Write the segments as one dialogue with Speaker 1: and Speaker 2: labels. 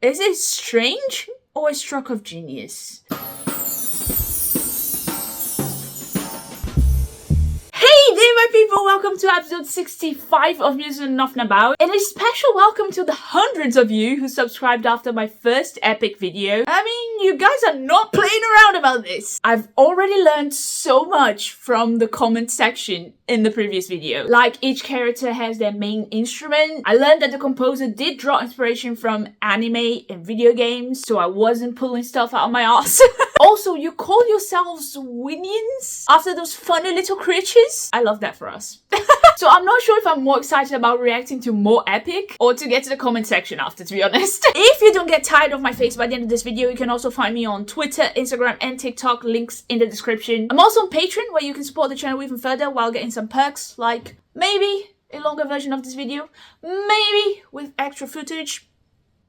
Speaker 1: Is it strange or a stroke of genius? Hey there my people, welcome to episode 65 of Music and Nothing About, and a special welcome to the hundreds of you who subscribed after my first epic video. I mean, you guys are not playing around about this. I've already learned so much from the comment section in the previous video. Like, each character has their main instrument. I learned that the composer did draw inspiration from anime and video games, so I wasn't pulling stuff out of my ass. Also, you call yourselves Winions after those funny little creatures? I love that for us. So I'm not sure if I'm more excited about reacting to more epic or to get to the comment section after, to be honest. If you don't get tired of my face by the end of this video, you can also find me on Twitter, Instagram and TikTok, links in the description. I'm also on Patreon, where you can support the channel even further while getting some perks, like maybe a longer version of this video, maybe with extra footage.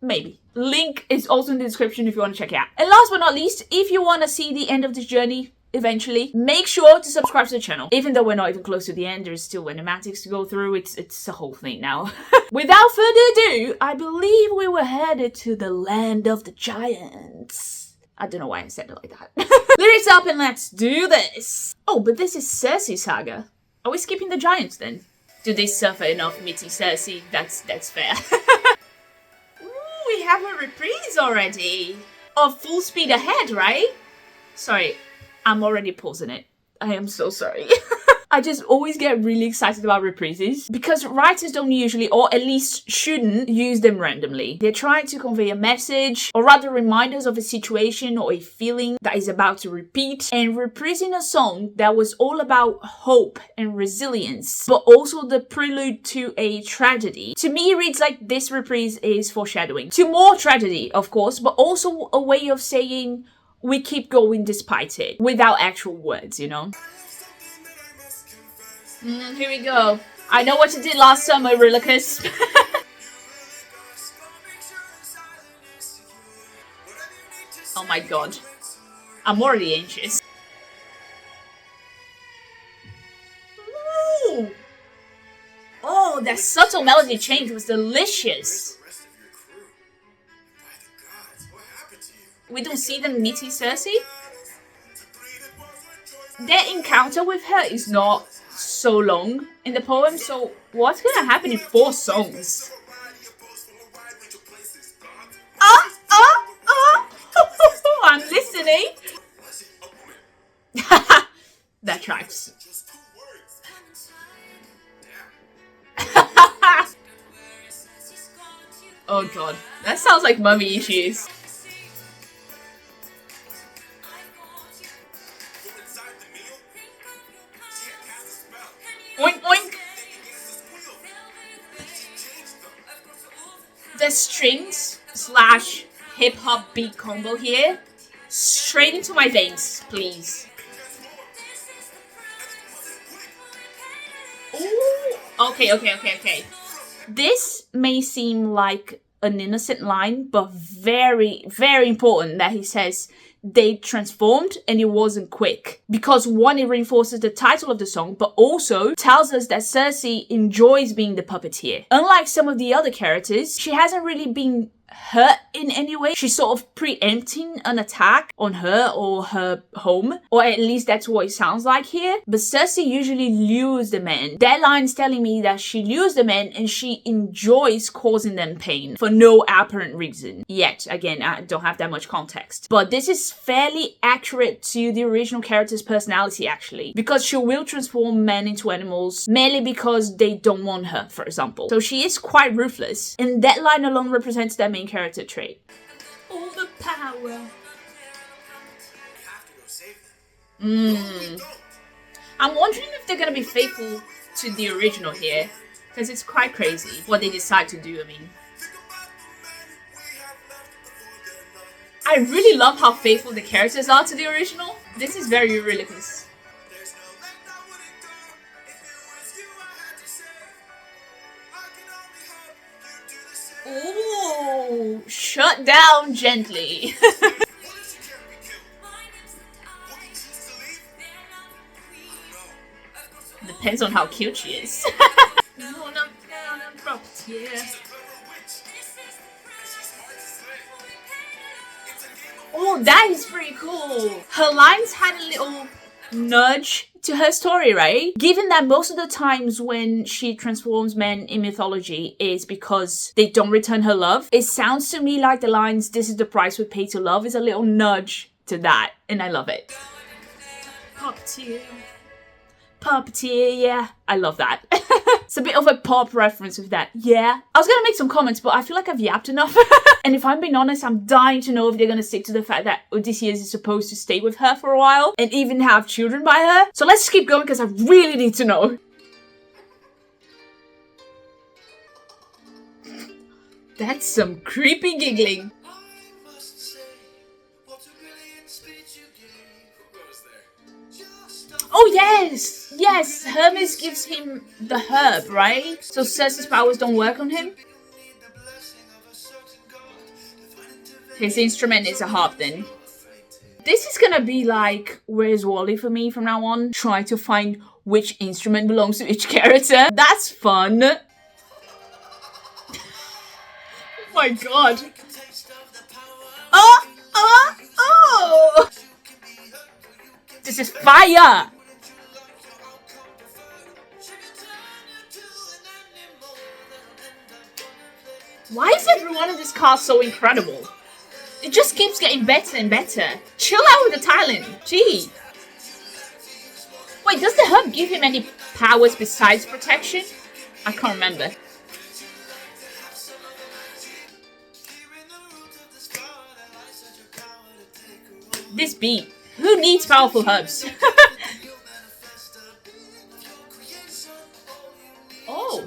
Speaker 1: Maybe. Link is also in the description if you want to check it out. And last but not least, if you want to see the end of this journey eventually, make sure to subscribe to the channel. Even though we're not even close to the end, there's still animatics to go through. It's a whole thing now. Without further ado, I believe we were headed to the land of the giants. I don't know why I said it like that. Lyrics up and let's do this. Oh, but this is Circe's saga. Are we skipping the giants then? Do they suffer enough, Mitty Circe? That's fair. We have a reprise already. Of Full Speed Ahead, right? Sorry, I'm already pausing it. I am so sorry. I just always get really excited about reprises because writers don't usually, or at least shouldn't, use them randomly. They're trying to convey a message, or rather remind us of a situation or a feeling that is about to repeat, and reprising a song that was all about hope and resilience, but also the prelude to a tragedy. To me, it reads like this reprise is foreshadowing to more tragedy, of course, but also a way of saying we keep going despite it, without actual words, you know? Here we go. I know what you did last summer, Rillicus. Oh my god. I'm already anxious. Ooh. Oh, that subtle melody change was delicious. We don't see them meeting Circe? Their encounter with her is not so long in the poem, so what's gonna happen in 4 songs? I'm listening. That tracks. Oh god, that sounds like mummy issues. Oink oink! The strings slash hip hop beat combo here, straight into my veins, please. Ooh, okay. This may seem like an innocent line, but very, very important that he says they transformed and it wasn't quick. Because one, it reinforces the title of the song, but also tells us that Circe enjoys being the puppeteer. Unlike some of the other characters, she hasn't really been hurt in any way. She's sort of preempting an attack on her or her home, or at least that's what it sounds like here. But Circe usually lures the men. That line's telling me that she lures the men and she enjoys causing them pain for no apparent reason. Yet, again, I don't have that much context. But this is fairly accurate to the original character's personality, actually, because she will transform men into animals merely because they don't want her, for example. So she is quite ruthless, and that line alone represents that main character trait. All the power. I'm wondering if they're gonna be faithful to the original here, because it's quite crazy what they decide to do. I mean, I really love how faithful the characters are to the original. This is very ridiculous. Ooh, shut down gently. Depends on how cute she is. Oh, that is pretty cool. Her lines had a little nudge to her story, right? Given that most of the times when she transforms men in mythology is because they don't return her love, it sounds to me like the lines, "This is the price we pay to love," is a little nudge to that, and I love it. Puppeteer. Puppeteer, yeah. I love that. It's a bit of a pop reference with that. Yeah. I was gonna make some comments, but I feel like I've yapped enough. And if I'm being honest, I'm dying to know if they're gonna stick to the fact that Odysseus is supposed to stay with her for a while and even have children by her. So let's keep going because I really need to know. That's some creepy giggling. Oh yes! Yes! Hermes gives him the herb, right? So Circe's powers don't work on him? His instrument is a harp then. This is gonna be like Where's Wally for me from now on. Try to find which instrument belongs to each character. That's fun! Oh my god. Oh! Oh! Oh! This is fire! Why is everyone in this cast so incredible? It just keeps getting better and better. Chill out with the talent. Gee. Wait, does the herb give him any powers besides protection? I can't remember. This beat. Who needs powerful herbs? Oh.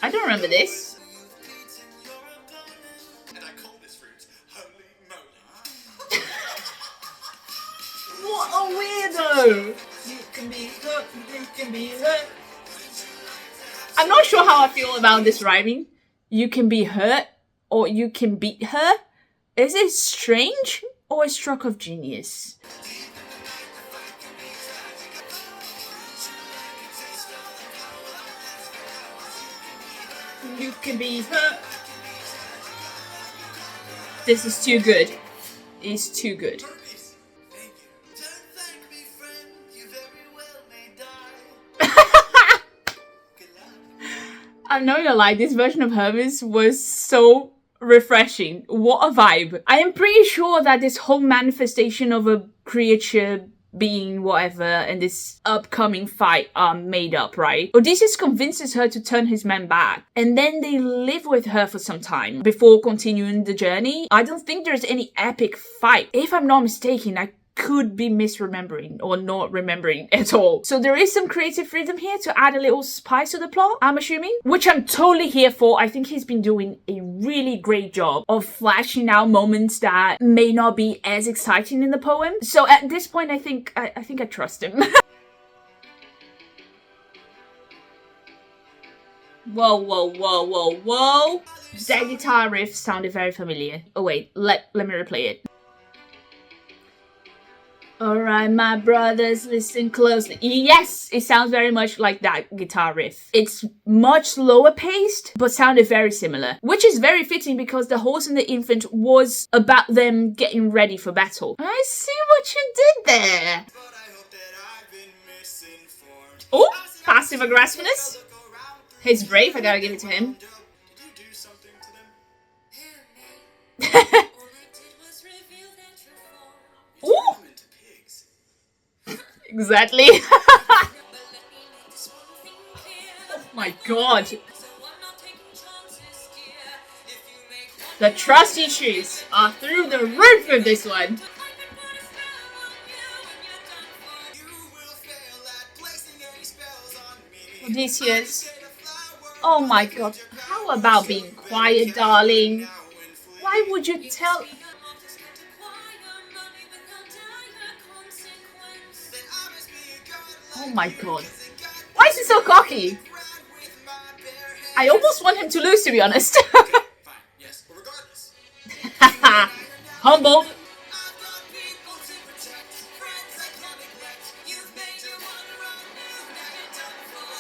Speaker 1: I don't remember this. What a weirdo! You can be hurt, you can be hurt. I'm not sure how I feel about this rhyming. You can be hurt, or you can beat her. Is it strange, or a stroke of genius? You can be hurt. This is too good. It's too good. I'm not gonna lie, this version of Hermes was so refreshing. What a vibe. I am pretty sure that this whole manifestation of a creature being whatever and this upcoming fight are made up, right? Odysseus convinces her to turn his men back and then they live with her for some time before continuing the journey. I don't think there's any epic fight. If I'm not mistaken, I could be misremembering or not remembering at all. So there is some creative freedom here to add a little spice to the plot, I'm assuming, which I'm totally here for. I think he's been doing a really great job of flashing out moments that may not be as exciting in the poem. So at this point, I think I trust him. Whoa, whoa, whoa, whoa, whoa. That guitar riff sounded very familiar. Oh wait, let me replay it. Alright, my brothers, listen closely. Yes, it sounds very much like that guitar riff. It's much slower paced, but sounded very similar. Which is very fitting because The Horse and the Infant was about them getting ready for battle. I see what you did there. Oh, passive aggressiveness. He's brave, I gotta give it to him. Ooh. Exactly. Oh my god. The trust issues are through the roof with this one. Odysseus. Oh my god. How about being quiet, darling? Why would you tell... Oh my god. Why is he so cocky? I almost want him to lose, to be honest. Humble.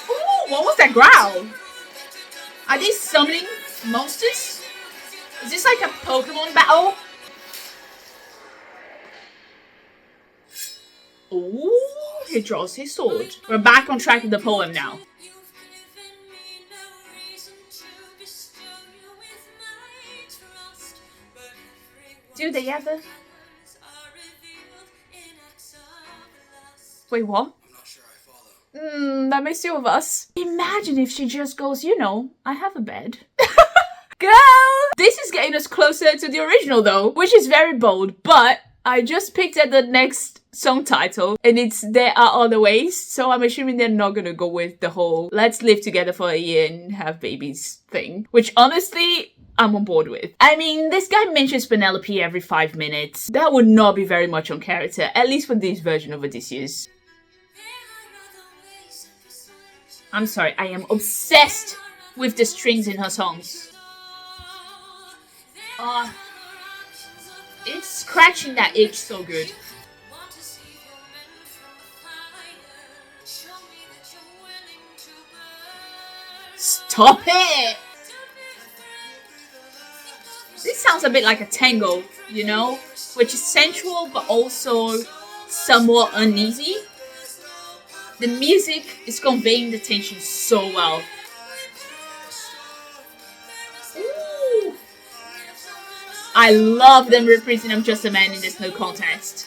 Speaker 1: Ooh, what was that growl? Are they summoning monsters? Is this like a Pokemon battle? he draws his sword. We're back on track with the poem now. Do they ever? Wait, what? That makes two of us. Imagine if she just goes, you know, I have a bed. Girl! This is getting us closer to the original though, which is very bold, but I just picked at the next song title and it's There Are Other Ways, so I'm assuming they're not gonna go with the whole let's live together for a year and have babies thing, which honestly, I'm on board with. I mean, this guy mentions Penelope every 5 minutes. That would not be very much on character, at least for this version of Odysseus. I'm sorry, I am obsessed with the strings in her songs. It's scratching that itch so good. Stop it! This sounds a bit like a tango, you know? Which is sensual but also somewhat uneasy. The music is conveying the tension so well. Ooh. I love them reprising I'm Just a Man in this no contest.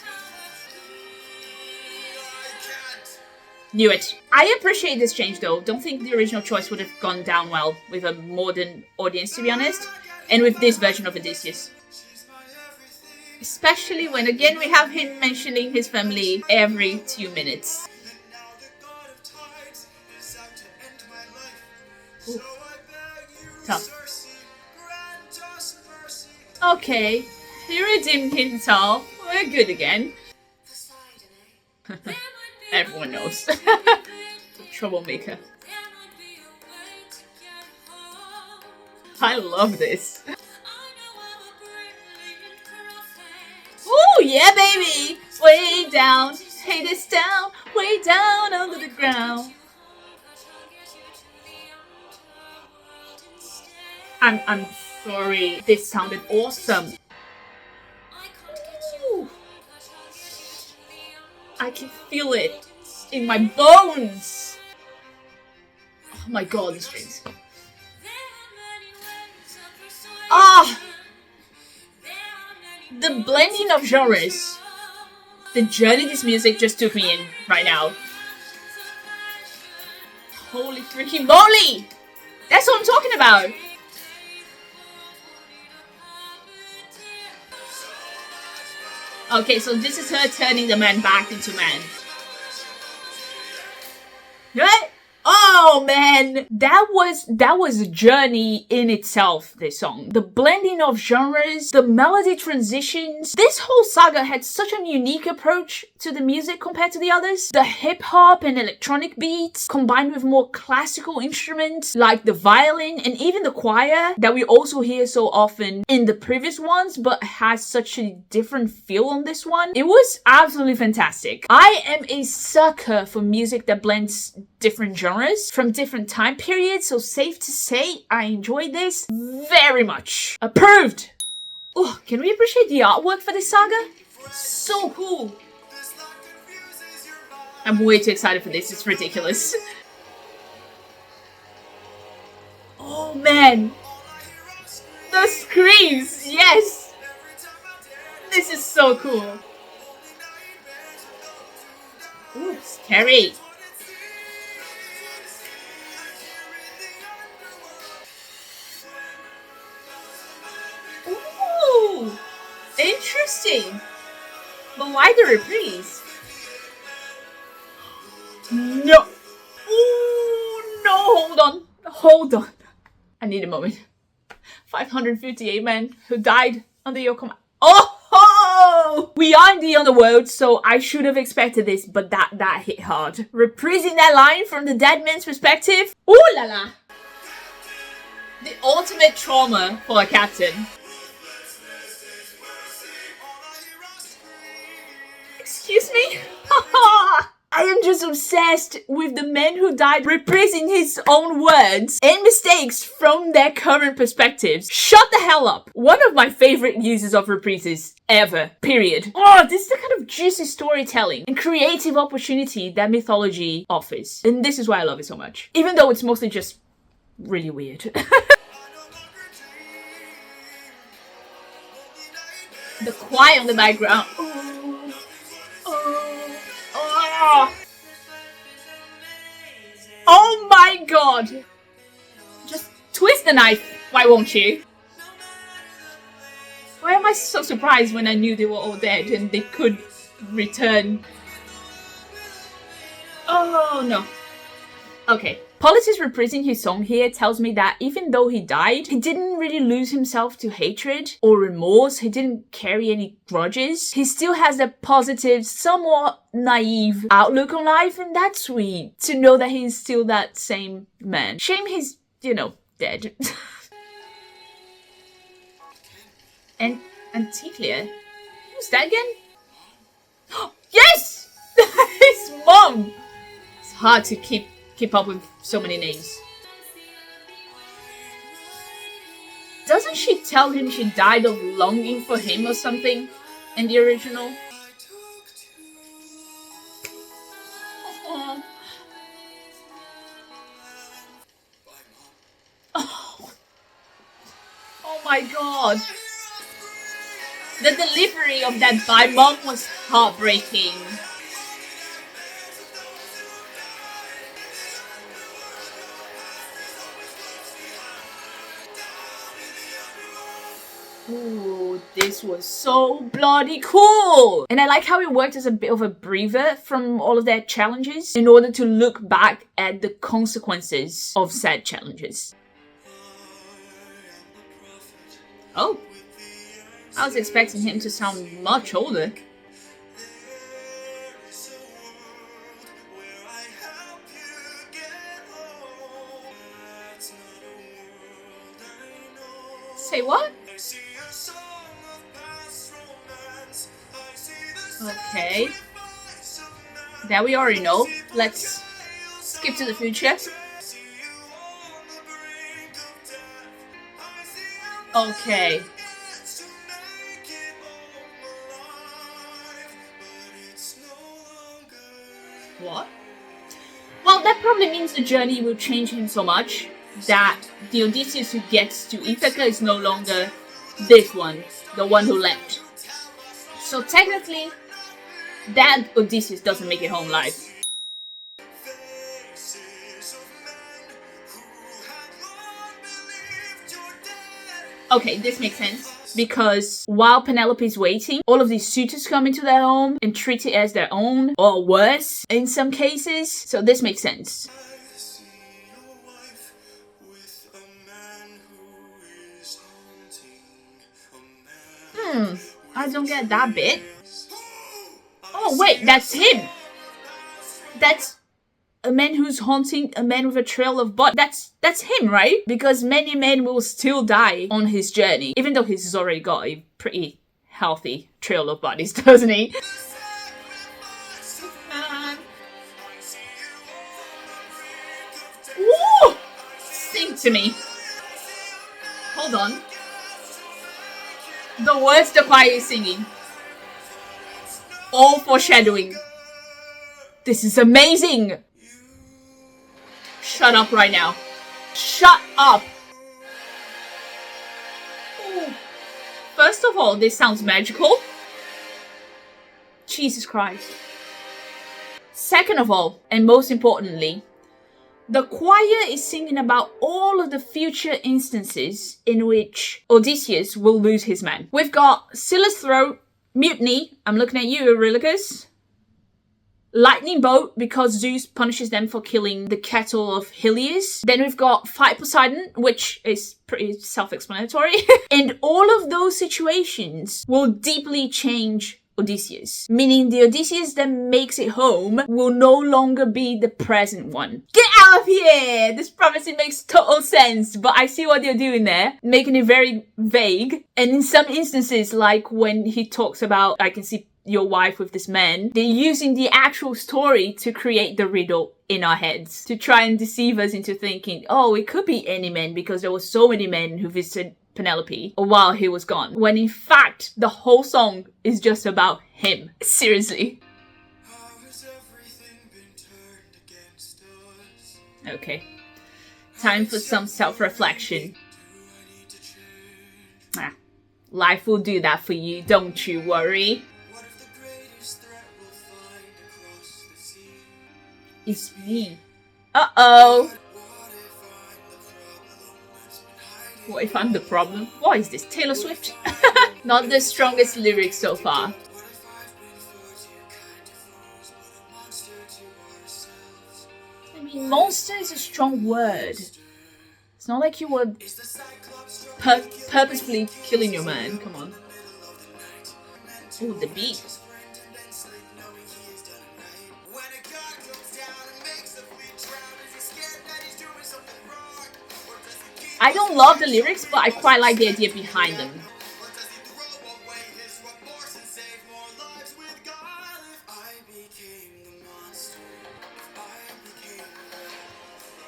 Speaker 1: Knew it. I appreciate this change though. Don't think the original choice would have gone down well with a modern audience, to be honest. And with this version of Odysseus. Especially when again we have him mentioning his family every 2 minutes. Ooh. Tough. Okay, he redeemed himself. We're good again. Everyone knows. Troublemaker. I love this. Oh yeah, baby! Way down, hey this down, way down under the ground. I'm sorry, this sounded awesome. Ooh. I can feel it in my bones. Oh my god, the strings. The blending of genres. The journey this music just took me in right now. Holy freaking moly! That's what I'm talking about. Okay, so this is her turning the man back into man. What? Oh man, that was a journey in itself, this song. The blending of genres, the melody transitions. This whole saga had such a unique approach to the music compared to the others. The hip hop and electronic beats combined with more classical instruments like the violin and even the choir that we also hear so often in the previous ones but has such a different feel on this one. It was absolutely fantastic. I am a sucker for music that blends different genres from different time periods, so safe to say I enjoyed this very much. Approved! Oh, can we appreciate the artwork for this saga? So cool! I'm way too excited for this, it's ridiculous. Oh man! The screams! Yes! This is so cool! Ooh, scary! Ooh! Interesting! But why the reprise? No! Ooh, no, hold on. I need a moment. 558 men who died under your command. Oh! We are in the Underworld, so I should have expected this, but that hit hard. Reprising that line from the dead man's perspective. Ooh la la! The ultimate trauma for a captain. Excuse me? I am I'm just obsessed with the man who died reprising his own words and mistakes from their current perspectives. Shut the hell up. One of my favorite uses of reprises ever. Period. Oh, this is the kind of juicy storytelling and creative opportunity that mythology offers. And this is why I love it so much. Even though it's mostly just really weird. The quiet in the background. Oh my god! Just twist the knife, why won't you? Why am I so surprised when I knew they were all dead and they could return? Oh no. Okay. Politis reprising his song here tells me that even though he died, he didn't really lose himself to hatred or remorse. He didn't carry any grudges. He still has that positive, somewhat naive outlook on life, and that's sweet to know that he's still that same man. Shame he's, dead. And Anticlia? Who's that again? Yes! His mom! It's hard to keep up with so many names. Doesn't she tell him she died of longing for him or something in the original? Oh, oh my god. The delivery of that "bye mom" was heartbreaking. Ooh, this was so bloody cool! And I like how it worked as a bit of a breather from all of their challenges in order to look back at the consequences of said challenges. Oh, I was expecting him to sound much older. Say what? Okay. That we already know. Let's skip to the future. Okay. What? Well, that probably means the journey will change him so much that the Odysseus who gets to Ithaca is no longer this one, the one who left. So technically, that Odysseus doesn't make it home alive. Okay, this makes sense. Because while Penelope's waiting, all of these suitors come into their home and treat it as their own, or worse in some cases. So this makes sense. I don't get that bit. Oh wait, that's him! That's a man who's haunting a man with a trail of blood. That's him, right? Because many men will still die on his journey, even though he's already got a pretty healthy trail of bodies, doesn't he? Woo! Sing to me. Hold on. The words the choir is singing. All foreshadowing. This is amazing! Shut up right now. Shut up! Ooh. First of all, this sounds magical. Jesus Christ. Second of all, and most importantly, the choir is singing about all of the future instances in which Odysseus will lose his man. We've got Scylla's throat, mutiny, I'm looking at you, Eurylochus. Lightning bolt, because Zeus punishes them for killing the cattle of Helios. Then we've got fight Poseidon, which is pretty self-explanatory. And all of those situations will deeply change Odysseus, meaning the Odysseus that makes it home will no longer be the present one. Get out of here! This prophecy makes total sense, but I see what they're doing there, making it very vague. And in some instances, like when he talks about, I can see your wife with this man. They're using the actual story to create the riddle in our heads, to try and deceive us into thinking, oh, it could be any man because there were so many men who visited Penelope while he was gone. When in fact, the whole song is just about him. Seriously. Okay. Time for some self-reflection. Life will do that for you, don't you worry. It's me. Uh-oh. What if I'm the problem? What is this, Taylor Swift? Not the strongest lyrics so far. I mean, monster is a strong word. It's not like you were purposefully killing your man. Come on. Ooh, the beat. I don't love the lyrics, but I quite like the idea behind them.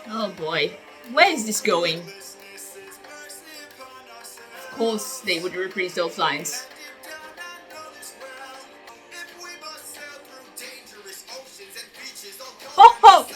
Speaker 1: Oh boy, where is this going? Of course they would reprise those lines. Oh!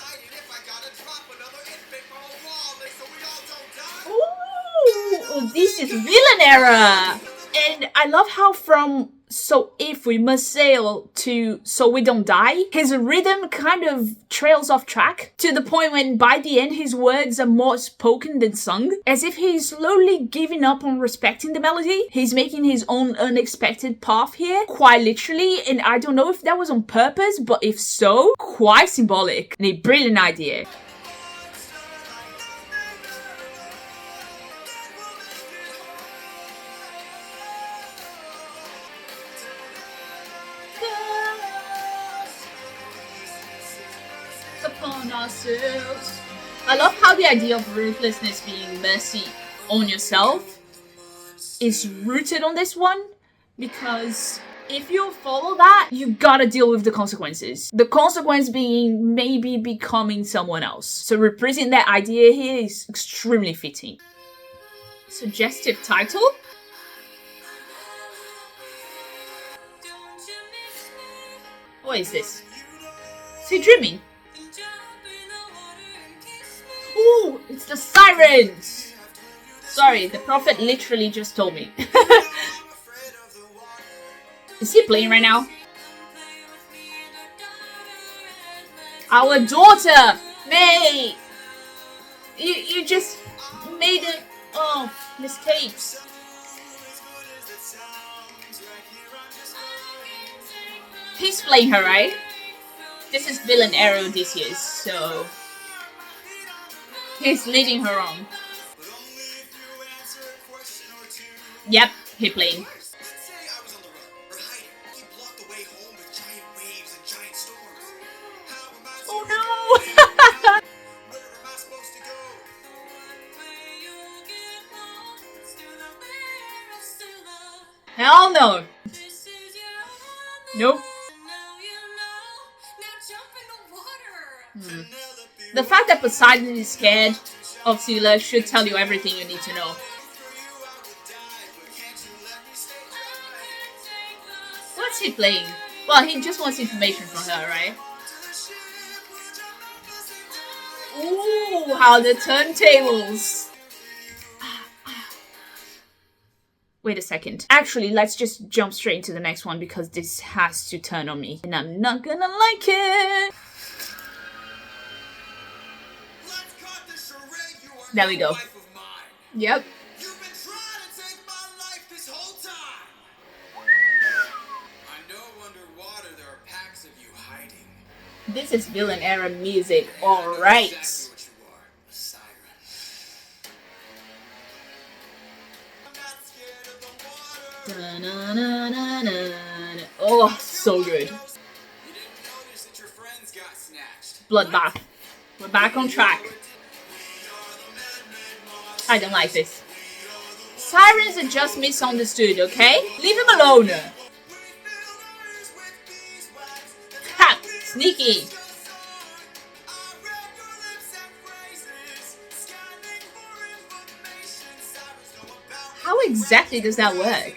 Speaker 1: Ooh, this is villain era! And I love how from "So if we must sail" to "So we don't die," his rhythm kind of trails off track to the point when by the end his words are more spoken than sung, as if he's slowly giving up on respecting the melody. He's making his own unexpected path here, quite literally, and I don't know if that was on purpose, but if so, quite symbolic and a brilliant idea. Upon ourselves. I love how the idea of ruthlessness being mercy on yourself is rooted on this one, because if you follow that, you gotta deal with the consequences. The consequence being maybe becoming someone else. So reprising that idea here is extremely fitting. Suggestive title? What is this? Is he dreaming? Ooh, it's the sirens! Sorry, the prophet literally just told me. Is he playing right now? Our daughter! May! You just made it... Oh, mistakes. He's playing her, right? This is villain era Odysseus, so... he's leading her on. Yep, he playing. Oh no! Hell no! Nope. The fact that Poseidon is scared of Scylla should tell you everything you need to know. What's he playing? Well, he just wants information from her, right? Ooh, how the turntables! Wait a second. Actually, let's just jump straight into the next one because this has to turn on me. And I'm not gonna like it! There we go. Yep. You've been trying to take my life this whole time. I know underwater there are packs of you hiding. This is villain era music, alright. Oh, so good. Bloodbath. We're back on track. I don't like this. Sirens are just misunderstood, okay? Leave him alone. Sneaky. How exactly does that work?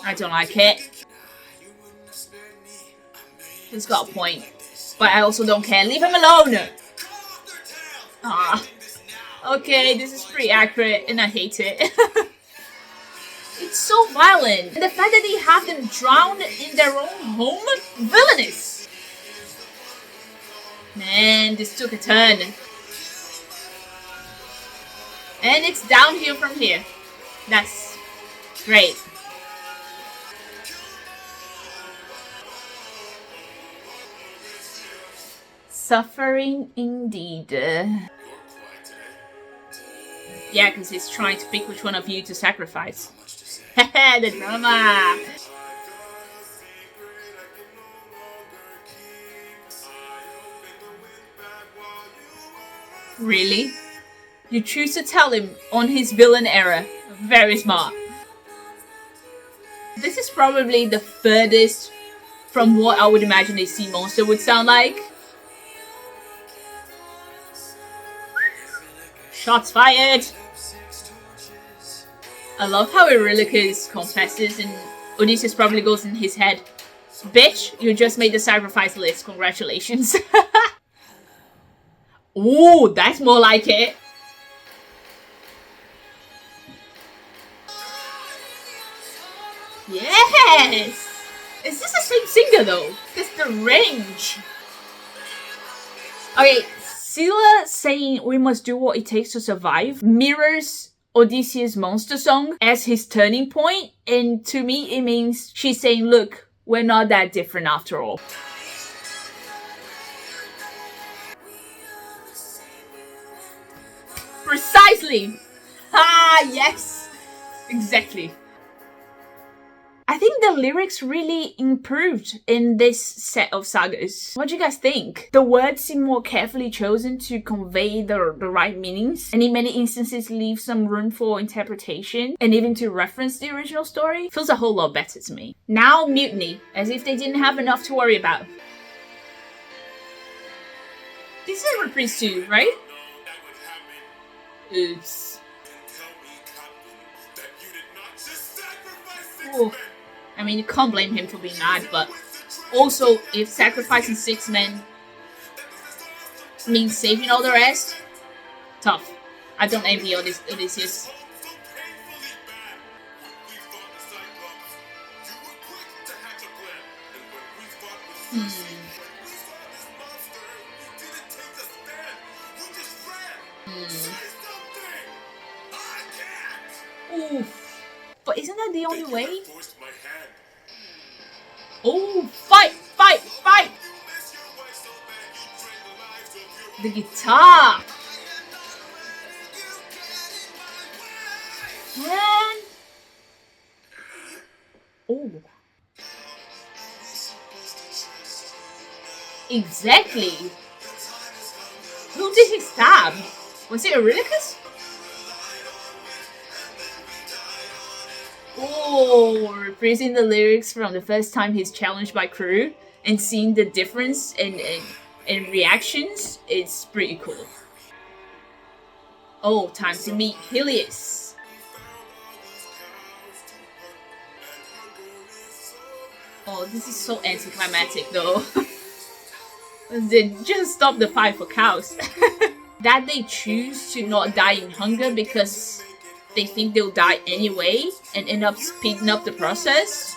Speaker 1: I don't like it. He's got a point. But I also don't care. Leave him alone! Ah. Okay, this is pretty accurate and I hate it. It's so violent. And the fact that they have them drowned in their own home? Villainous! Man, this took a turn. And it's downhill from here. That's great. Suffering indeed. Yeah, because he's trying to pick which one of you to sacrifice. The drama! Really? You choose to tell him on his villain era. Very smart. This is probably the furthest from what I would imagine a sea monster would sound like. Shots fired! I love how Eurylochus confesses and Odysseus probably goes in his head. Bitch, you just made the sacrifice list. Congratulations. Ooh, that's more like it. Yes! Is this the same singer though? Because the range. Okay, Scylla saying we must do what it takes to survive mirrors Odysseus' monster song as his turning point, and to me it means she's saying, look, we're not that different after all. Precisely! Ah, yes! Exactly. I think the lyrics really improved in this set of sagas. What do you guys think? The words seem more carefully chosen to convey the right meanings, and in many instances leave some room for interpretation and even to reference the original story. Feels a whole lot better to me. Now mutiny, as if they didn't have enough to worry about. This is a reprise too, right? Oops. Ooh. I mean, you can't blame him for being mad, but also, if sacrificing 6 men means saving all the rest, tough. I don't envy Odysseus. Oof. But isn't that the only way? Oh, fight, fight, fight! The guitar! Man! Oh. Exactly! Who did he stab? Was it Eurylochus? Oh, reprising the lyrics from the first time he's challenged by crew and seeing the difference in reactions, it's pretty cool. Oh, time to meet Helios. Oh, this is so anticlimactic though. They just stop the fight for cows. That they choose to not die in hunger because they think they'll die anyway and end up speeding up the process.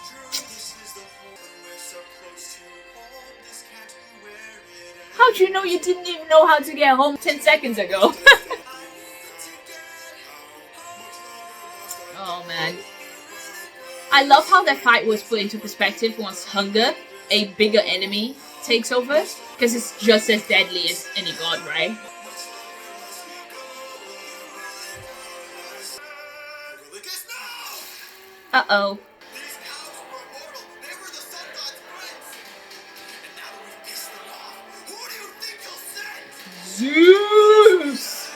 Speaker 1: How'd you know you didn't even know how to get home 10 seconds ago? Oh man. I love how that fight was put into perspective once hunger, a bigger enemy, takes over. Because it's just as deadly as any god, right? Uh-oh. Zeus!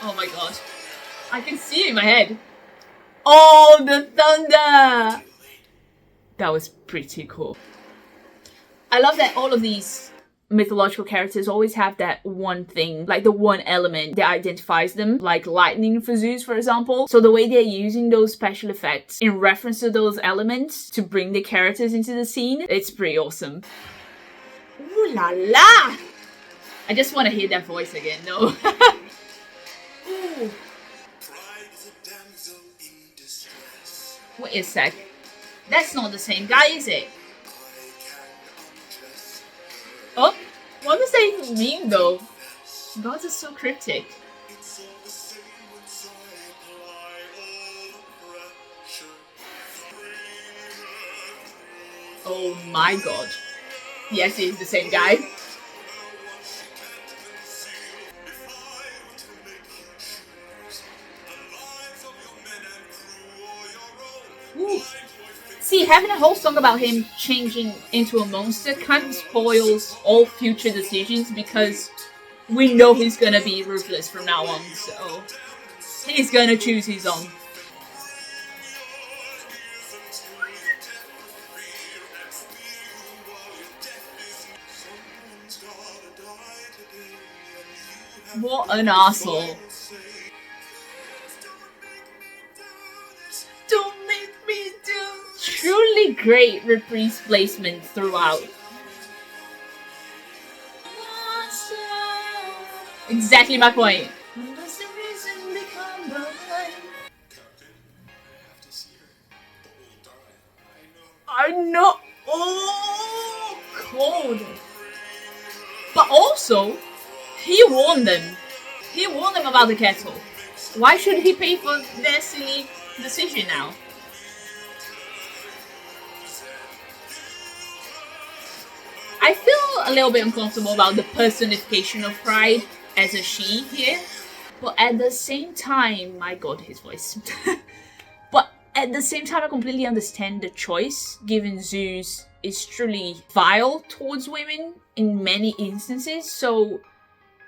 Speaker 1: Oh my god. I can see it in my head. Oh, the thunder! That was pretty cool. I love that all of these mythological characters always have that one thing, like the one element that identifies them, like lightning for Zeus, for example. So the way they're using those special effects in reference to those elements to bring the characters into the scene, it's pretty awesome. Ooh la la! I just want to hear that voice again, no? Ooh. Wait a sec. That's not the same guy, is it? Oh, what does that even mean though? Gods are so cryptic. Oh my god. Yes, he's the same guy. Ooh. See, having a whole song about him changing into a monster kind of spoils all future decisions because we know he's gonna be ruthless from now on, so he's gonna choose his own. What an asshole. Don't make me do. Truly great reprise placement throughout. Exactly my point. I know. Oh, cold. But also, he warned them. He warned them about the kettle. Why should he pay for their silly decision now? I feel a little bit uncomfortable about the personification of pride as a she here. But at the same time, my god, his voice. But at the same time, I completely understand the choice, given Zeus is truly vile towards women in many instances. So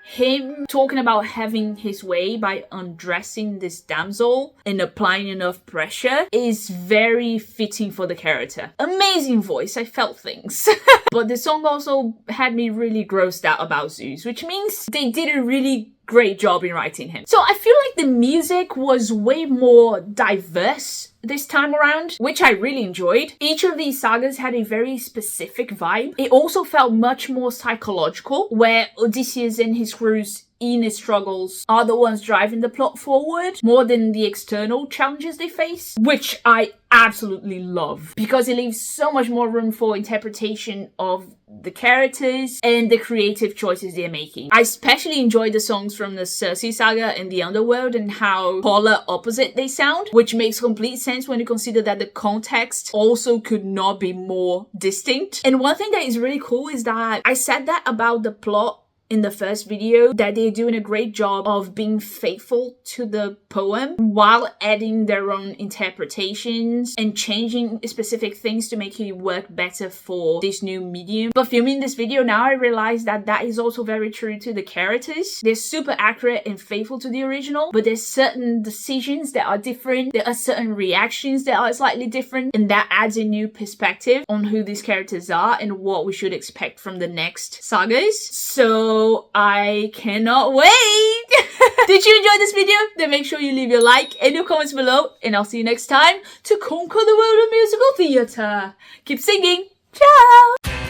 Speaker 1: him talking about having his way by undressing this damsel and applying enough pressure is very fitting for the character. Amazing voice, I felt things. But the song also had me really grossed out about Zeus, which means they did a really great job in writing him. So I feel like the music was way more diverse this time around, which I really enjoyed. Each of these sagas had a very specific vibe. It also felt much more psychological, where Odysseus and his crew's inner struggles are the ones driving the plot forward more than the external challenges they face, which I absolutely love because it leaves so much more room for interpretation of the characters and the creative choices they're making. I especially enjoyed the songs from the Circe saga and the Underworld and how polar opposite they sound, which makes complete sense when you consider that the context also could not be more distinct. And one thing that is really cool is that I said that about the plot in the first video, that they're doing a great job of being faithful to the poem while adding their own interpretations and changing specific things to make it work better for this new medium. But filming this video now, I realize that that is also very true to the characters. They're super accurate and faithful to the original, but there's certain decisions that are different. There are certain reactions that are slightly different, and that adds a new perspective on who these characters are and what we should expect from the next sagas. So I cannot wait! Did you enjoy this video? Then make sure you leave your like and your comments below, and I'll see you next time to conquer the world of musical theatre. Keep singing! Ciao!